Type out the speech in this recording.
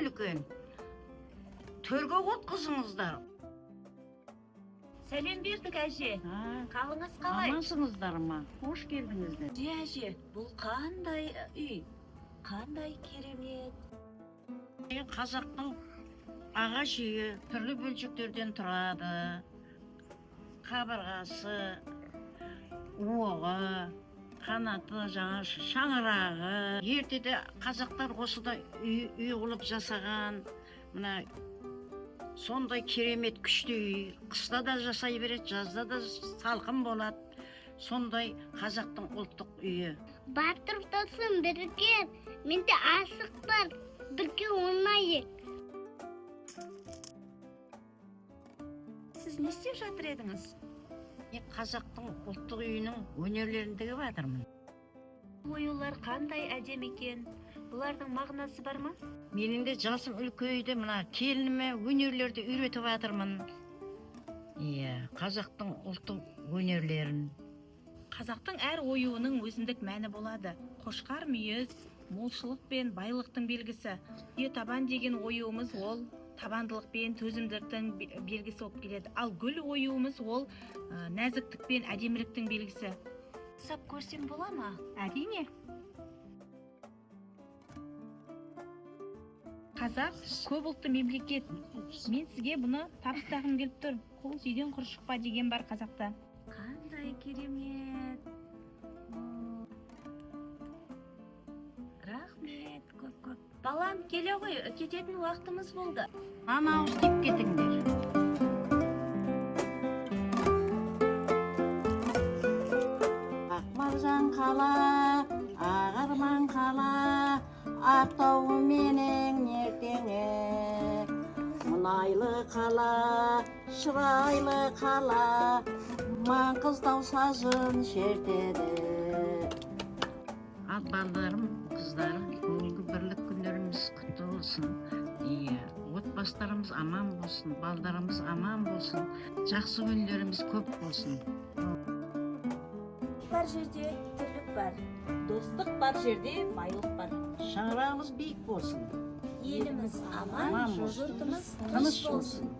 үлкен. Төрге отқызыңыздар. Сәлем бердік әже. Қалыңыз қалай? Амансыңыздар ма? Хош келдіңіздер. Әже, бұл қандай үй? Қандай керемет. Қазақтың ағаш үйі түрлі бөлшектерден тұрады. Қабырғасы, оғы, қанаты, шаңырағы. Ертеде қазақтар осыда үй қылып жасаған. Мына сондай керемет күшті үй. Қыста да жасай береді, жазда да салқын болады. Сондай қазақтың ұлттық үйі. Батыр досым бірге, менде асық бар, бірге ойнайық. Сіз не істеп жатыр едіңіз? Қазақтың ұлттық үйінің өнерлеріндегі батырмын. Оюлар қандай әдемі екен? Бұлардың мағынасы бар ма? Менің де жасым үлкейді, мына келініме өнерлерді үйретіп жатырмын. Қазақтың ұлттық өнерлерін. Қазақтың әр оюының өзіндік мәні болады. Қошқар мүйіз, молшылық пен байлықтың белгісі. Табан деген оюымыз ол табандылық пен төзімділіктің белгісі болып келеді. Ал гүл оюымыз ол нәзіктік пен әдеміліктің белгісі. Сап көрсем бола ма? Әрине. Қазақ көп ұлтты мемлекет. Мен сізге бұны табыстағым келіп тұр. Қол үйден құр шықпа деген бар қазақта. Қандай керемет. Рахмет көп. Балам, келе ғой, кететін уақытымыз болды. Ана ауыз тиіп кетіңдер. Ақмаржан қала, ағарман қала, ақтауы менің ертеңі. Мұнайлы қала, шырайлы қала, маңғыздау сазын шертеді. Ал балдарым, қыздарым, бүгінгі бірлік күндеріміз құтты болсын. Отбасыларымыз аман болсын, балдарымыз аман болсын, жақсы күндеріміз көп болсын. Бар жерде тірлік бар, достық бар жерде байлық бар. Шаңырағымыз биік болсын. Еліміз аман, жұртымыз тыныш болсын.